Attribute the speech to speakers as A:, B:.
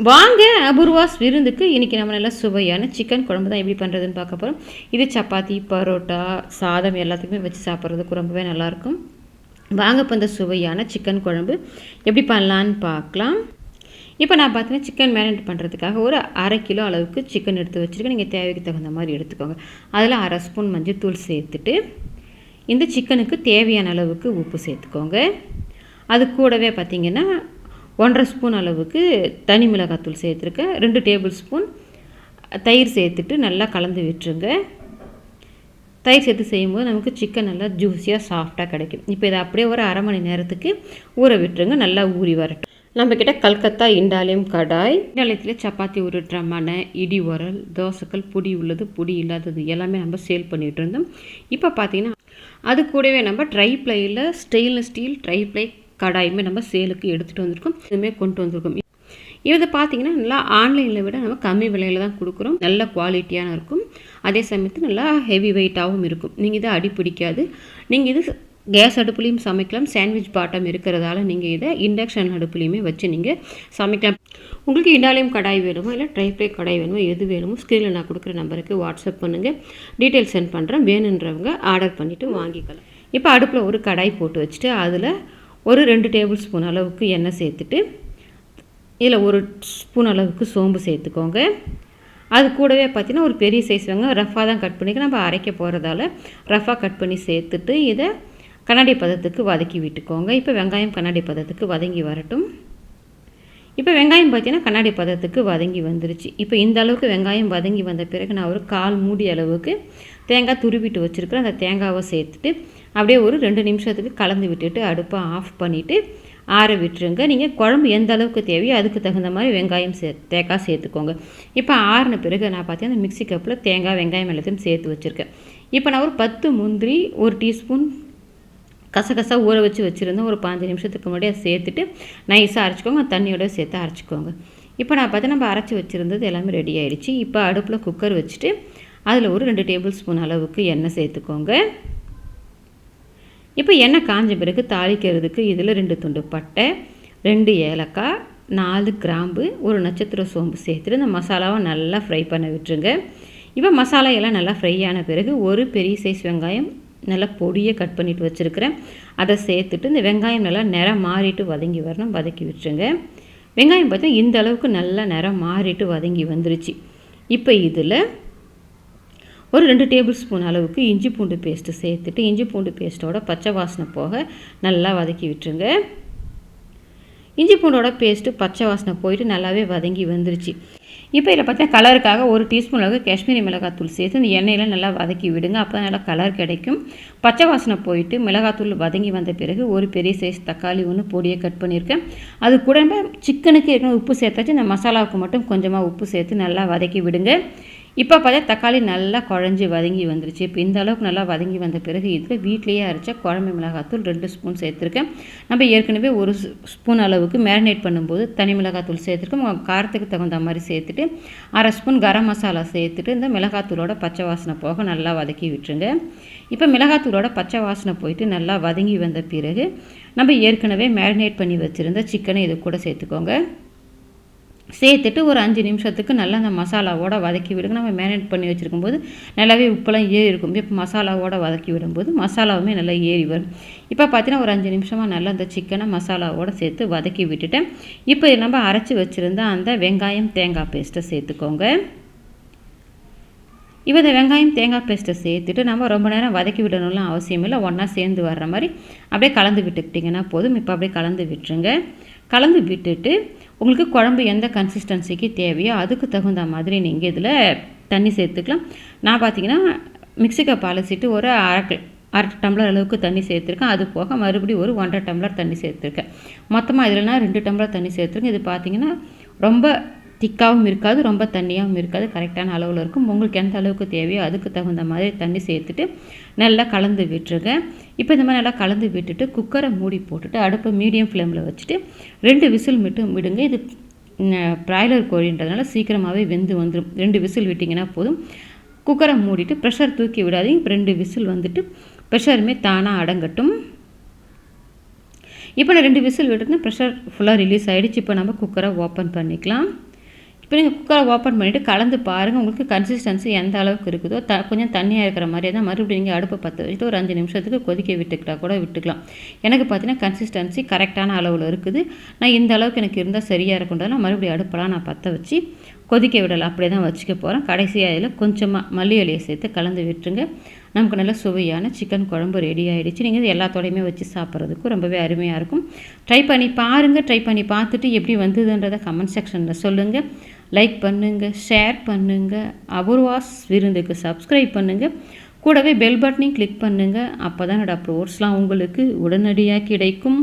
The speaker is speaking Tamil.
A: வாங்க அபூர்வாஸ் விருந்துக்கு. இன்றைக்கி நம்ம நல்லா சுவையான சிக்கன் குழம்பு தான் எப்படி பண்ணுறதுன்னு பார்க்க போகிறோம். இது சப்பாத்தி, பரோட்டா, சாதம் எல்லாத்துக்குமே வச்சு சாப்பிட்றதுக்கு ரொம்பவே நல்லாயிருக்கும். வாங்க இப்போ இந்த சுவையான சிக்கன் குழம்பு எப்படி பண்ணலான்னு பார்க்கலாம். இப்போ நான் பார்த்தீங்கன்னா சிக்கன் மேரினேட் பண்ணுறதுக்காக ஒரு 1/2 கிலோ அளவுக்கு சிக்கன் எடுத்து வச்சுருக்கேன். நீங்கள் தேவைக்கு தகுந்த மாதிரி எடுத்துக்கோங்க. அதில் 1/2 ஸ்பூன் மஞ்சள் தூள் சேர்த்துட்டு இந்த சிக்கனுக்கு தேவையான அளவுக்கு உப்பு சேர்த்துக்கோங்க. அது கூடவே பார்த்திங்கன்னா 1/2 ஸ்பூன் அளவுக்கு தனி மிளகாத்தூள் சேர்த்துருக்கேன். 2 டேபிள் ஸ்பூன் தயிர் சேர்த்துட்டு நல்லா கலந்து விட்டுருங்க. தயிர் சேர்த்து செய்யும்போது நமக்கு சிக்கன் நல்லா ஜூஸியாக சாஃப்டாக கிடைக்கும். இப்போ இதை அப்படியே ஒரு 1/2 மணி நேரத்துக்கு ஊற விட்டுருங்க. நல்லா ஊறி வரட்டும். நம்மக்கிட்ட கல்கத்தா இண்டாலியம் கடாய், இண்டாலியத்தில் சப்பாத்தி உருட்டுற மனை, இடி உரல், தோசைக்கல், பொடி உள்ளது பொடி இல்லாதது எல்லாமே நம்ம சேல் பண்ணிகிட்டு இருந்தோம். இப்போ பார்த்திங்கன்னா அது கூடவே நம்ம ட்ரை ப்ளையில் ஸ்டெயின்லெஸ் ஸ்டீல் ட்ரை ப்ளை கடாயுமே நம்ம சேலுக்கு எடுத்துகிட்டு வந்திருக்கோம். இதுவுமே கொண்டு வந்திருக்கோம். இதை பார்த்திங்கன்னா நல்லா ஆன்லைனில் விட நம்ம கம்மி விலையில் தான் கொடுக்குறோம். நல்ல குவாலிட்டியான இருக்கும். அதே சமயத்தில் நல்லா ஹெவி வெயிட்டாகவும் இருக்கும். நீங்கள் இதை அடி பிடிக்காது. நீங்கள் இது கேஸ் அடுப்புலையும் சமைக்கலாம். சாண்ட்விச் பாட்டம் இருக்கிறதால நீங்கள் இதை இண்டக்ஷன் அடுப்புலையுமே வச்சு நீங்கள் சமைக்கலாம். உங்களுக்கு இண்டாலியம் கடாய் வேணுமோ இல்லை ட்ரை ப்ளை கடாய் வேணுமோ எது வேணுமோ ஸ்க்ரீனில் நான் கொடுக்குற நம்பருக்கு வாட்ஸ்அப் பண்ணுங்கள். டீட்டெயில் சென்ட் பண்ணுறேன். வேணுன்றவங்க ஆர்டர் பண்ணிவிட்டு வாங்கிக்கலாம். இப்போ அடுப்பில் ஒரு கடாய் போட்டு வச்சுட்டு அதில் ஒரு 2 டேபிள் ஸ்பூன் அளவுக்கு எண்ணெய் சேர்த்துட்டு இதில் 1 ஸ்பூன் அளவுக்கு சோம்பு சேர்த்துக்கோங்க. அது கூடவே பார்த்திங்கன்னா ஒரு பெரிய சைஸ் வெங்காயம் ரஃபாக தான் கட் பண்ணிக்க, நம்ம அரைக்க போகிறதால ரஃபாக கட் பண்ணி சேர்த்துட்டு இதை கண்ணாடி பதத்துக்கு வதக்கி விட்டுக்கோங்க. இப்போ வெங்காயம் கண்ணாடி பதத்துக்கு வதங்கி வரட்டும். இப்போ வெங்காயம் பார்த்திங்கன்னா கண்ணாடி பதத்துக்கு வதங்கி வந்துருச்சு. இப்போ இந்த அளவுக்கு வெங்காயம் வதங்கி வந்த பிறகு நான் ஒரு 1/4 மூடி அளவுக்கு தேங்காய் துருவிட்டு வச்சுருக்கிறேன். அந்த தேங்காவை சேர்த்துட்டு அப்படியே ஒரு 2 நிமிஷத்துக்கு கலந்து விட்டுட்டு அடுப்பை ஆஃப் பண்ணிவிட்டு ஆற விட்டுருங்க. நீங்கள் குழம்பு எந்த அளவுக்கு தேவையோ அதுக்கு தகுந்த மாதிரி வெங்காயம் தேங்காய் சேர்த்துக்கோங்க. இப்போ ஆறின பிறகு நான் பார்த்தீங்கன்னா மிக்ஸி கப்பில் தேங்காய் வெங்காயம் எல்லாத்தையும் சேர்த்து வச்சுருக்கேன். இப்போ நான் ஒரு 10 முந்திரி, 1 டீஸ்பூன் கசகசா ஊற வச்சுருந்தேன். ஒரு 15 நிமிஷத்துக்கு முன்னாடி அதை சேர்த்துட்டு நைஸாக அரைச்சிக்கோங்க. தண்ணியோட சேர்த்து அரைச்சிக்கோங்க. இப்போ நான் பார்த்தா நம்ம அரைச்சி வச்சுருந்தது எல்லாமே ரெடி ஆகிடுச்சு. இப்போ அடுப்பில் குக்கர் வச்சுட்டு அதில் ஒரு 2 டேபிள் ஸ்பூன் அளவுக்கு எண்ணெய் சேர்த்துக்கோங்க. இப்போ எண்ணெய் காஞ்ச பிறகு தாளிக்கிறதுக்கு இதில் 2 துண்டு பட்டை, 2 ஏலக்காய், 4 கிராம்பு, 1 நட்சத்திர சோம்பு சேர்த்துட்டு இந்த மசாலாவை நல்லா ஃப்ரை பண்ண விட்டுருங்க. இப்போ மசாலா எல்லாம் நல்லா ஃப்ரை ஆன பிறகு ஒரு பெரிய சைஸ் வெங்காயம் நல்லா பொடியை கட் பண்ணிவிட்டு வச்சுருக்கிறேன். அதை சேர்த்துட்டு இந்த வெங்காயம் நல்லா நிறம் மாறிட்டு வதங்கி வரணும். வதக்கி விட்டுருங்க. வெங்காயம் பார்த்தா இந்த அளவுக்கு நல்லா நிறம் மாறிட்டு வதங்கி வந்துருச்சு. இப்போ இதில் ஒரு 2 டேபிள் ஸ்பூன் அளவுக்கு இஞ்சி பூண்டு பேஸ்ட்டு சேர்த்துட்டு இஞ்சி பூண்டு பேஸ்ட்டோட பச்சை வாசனை போக நல்லா வதக்கி விட்டுருங்க. இஞ்சி பூண்டோட பேஸ்ட்டு பச்சை வாசனை போயிட்டு நல்லாவே வதங்கி வந்துருச்சு. இப்போ இதில் பார்த்தீங்கன்னா கலருக்காக 1 டீஸ்பூன் அளவுக்கு காஷ்மீரி மிளகாத்தூள் சேர்த்து இந்த எண்ணெயில் நல்லா வதக்கி விடுங்க. அப்போ தான் நல்லா கலர் கிடைக்கும். பச்சை வாசனை போயிட்டு மிளகாத்தூள் வதங்கி வந்த பிறகு ஒரு பெரிய சைஸ் தக்காளி ஒன்று பொடியை கட் பண்ணியிருக்கேன். அது கூட நம்ம சிக்கனுக்கு ஏற்கனவே உப்பு சேர்த்தாச்சு. இந்த மசாலாவுக்கு மட்டும் கொஞ்சமாக உப்பு சேர்த்து நல்லா வதக்கி விடுங்க. இப்போ பார்த்தா தக்காளி நல்லா குழஞ்சி வதங்கி வந்துருச்சு. இப்போ இந்த அளவுக்கு நல்லா வதங்கி வந்த பிறகு இதில் வீட்டிலேயே அரைச்ச குழம்பு மிளகாத்தூள் 2 ஸ்பூன் சேர்த்துருக்கேன். நம்ம ஏற்கனவே 1 ஸ்பூன் அளவுக்கு மேரினேட் பண்ணும்போது தனி மிளகாத்தூள் சேர்த்துருக்கோம். உங்கள் காரத்துக்கு தகுந்த மாதிரி சேர்த்துட்டு 1/2 ஸ்பூன் கரம் மசாலா சேர்த்துட்டு இந்த மிளகாத்தூளோட பச்சை வாசனை போக நல்லா வதக்கி விட்டுருங்க. இப்போ மிளகாத்தூளோட பச்சை வாசனை போயிட்டு நல்லா வதங்கி வந்த பிறகு நம்ம ஏற்கனவே மேரினேட் பண்ணி வச்சுருந்த சிக்கனை இது கூட சேர்த்துக்கோங்க. சேர்த்துட்டு ஒரு 5 நிமிஷத்துக்கு நல்லா அந்த மசாலாவோட வதக்கி விடுங்க. நம்ம மேரினேட் பண்ணி வச்சுருக்கும்போது நல்லாவே உப்பெல்லாம் ஏறி இருக்கும். இப்போ மசாலாவோட வதக்கி விடும்போது மசாலாவுமே நல்லா ஏறி வரும். இப்போ பார்த்தீங்கன்னா ஒரு 5 நிமிஷமாக நல்லா அந்த சிக்கனை மசாலாவோடு சேர்த்து வதக்கி விட்டுட்டேன். இப்போ நம்ம அரைச்சி வச்சுருந்த அந்த வெங்காயம் தேங்காய் பேஸ்ட்டை சேர்த்துக்கோங்க. இப்போ இந்த வெங்காயம் தேங்காய் பேஸ்ட்டை சேர்த்துட்டு நம்ம ரொம்ப நேரம் வதக்கி விடணும்லாம் அவசியம் இல்லை. ஒன்றா சேர்ந்து வர்ற மாதிரி அப்படியே கலந்து விட்டுக்கிட்டிங்கன்னா போதும். இப்போ அப்படியே கலந்து விட்டுருங்க. கலந்து விட்டுட்டு உங்களுக்கு குழம்பு எந்த கன்சிஸ்டன்சிக்கு தேவையோ அதுக்கு தகுந்த மாதிரி நீங்கள் இதில் தண்ணி சேர்த்துக்கலாம். நான் பார்த்தீங்கன்னா மிக்ஸி கப் அலசிட்டு ஒரு அரை டம்ளர் அளவுக்கு தண்ணி சேர்த்துருக்கேன். அது போக மறுபடியும் ஒரு 1.5 டம்ளர் தண்ணி சேர்த்துருக்கேன். மொத்தமாக இதில் நான் 2 டம்ளர் தண்ணி சேர்த்துருக்கேன். இது பார்த்திங்கன்னா ரொம்ப திக்காகவும் இருக்காது, ரொம்ப தண்ணியாகவும் இருக்காது, கரெக்டான அளவில் இருக்கும். உங்களுக்கு எந்த அளவுக்கு தேவையோ அதுக்கு தகுந்த மாதிரி தண்ணி சேர்த்துட்டு நல்லா கலந்து விட்டுருங்க. இப்போ இந்த மாதிரி நல்லா கலந்து விட்டுட்டு குக்கரை மூடி போட்டுட்டு அடுப்பை மீடியம் ஃப்ளேமில் வச்சுட்டு 2 விசில் மட்டும் விடுங்க. இது பிராய்லர் கோழின்றதுனால சீக்கிரமாகவே வெந்து வந்துடும். 2 விசில் விட்டிங்கன்னா போதும். குக்கரை மூடிட்டு ப்ரெஷர் தூக்கி விடாதீங்க. இப்போ 2 விசில் வந்துட்டு ப்ரெஷருமே தானாக அடங்கட்டும். இப்போ நான் 2 விசில் விட்டுட்டு ப்ரெஷர் ஃபுல்லாக ரிலீஸ் ஆகிடுச்சு. இப்போ நம்ம குக்கரை ஓப்பன் பண்ணிக்கலாம். இப்போ நீங்கள் குக்கரை ஓப்பன் பண்ணிவிட்டு கலந்து பாருங்கள். உங்களுக்கு கன்சிஸ்டன்சி எந்த அளவுக்கு இருக்குதோ கொஞ்சம் தண்ணியாக இருக்கிற மாதிரியே தான் மறுபடியும் நீங்கள் அடுப்பை பற்ற வச்சுட்டு ஒரு 5 நிமிஷத்துக்கு கொதிக்க விட்டுக்கிட்டால் கூட விட்டுக்கலாம். எனக்கு பார்த்தீங்கன்னா கன்சிஸ்டன்சி கரெக்டான அளவில் இருக்குது. நான் இந்த அளவுக்கு எனக்கு இருந்தால் சரியாக இருக்குன்றதால மறுபடியும் அடுப்பெல்லாம் நான் பற்ற வச்சு கொதிக்க விடலை, அப்படியே தான் வச்சுக்க போகிறேன். கடைசியாக இதில் கொஞ்சமாக மல்லி இலையை சேர்த்து கலந்து விட்டுருங்க. நமக்கு நல்ல சுவையான சிக்கன் குழம்பு ரெடி ஆகிடுச்சு. நீங்கள் எல்லாத்தோடையுமே வச்சு சாப்பிட்றதுக்கும் ரொம்பவே அருமையாக இருக்கும். ட்ரை பண்ணி பாருங்கள். ட்ரை பண்ணி பார்த்துட்டு எப்படி வந்ததுன்றதை கமெண்ட் செக்ஷனில் சொல்லுங்கள். லைக் பண்ணுங்கள், ஷேர் பண்ணுங்கள், அபூர்வாஸ் விருந்துக்கு சப்ஸ்கிரைப் பண்ணுங்கள். கூடவே பெல் பட்டனையும் கிளிக் பண்ணுங்கள். அப்போ தான் என்னோடய அப்லோட்ஸ்லாம் உங்களுக்கு உடனடியாக கிடைக்கும்.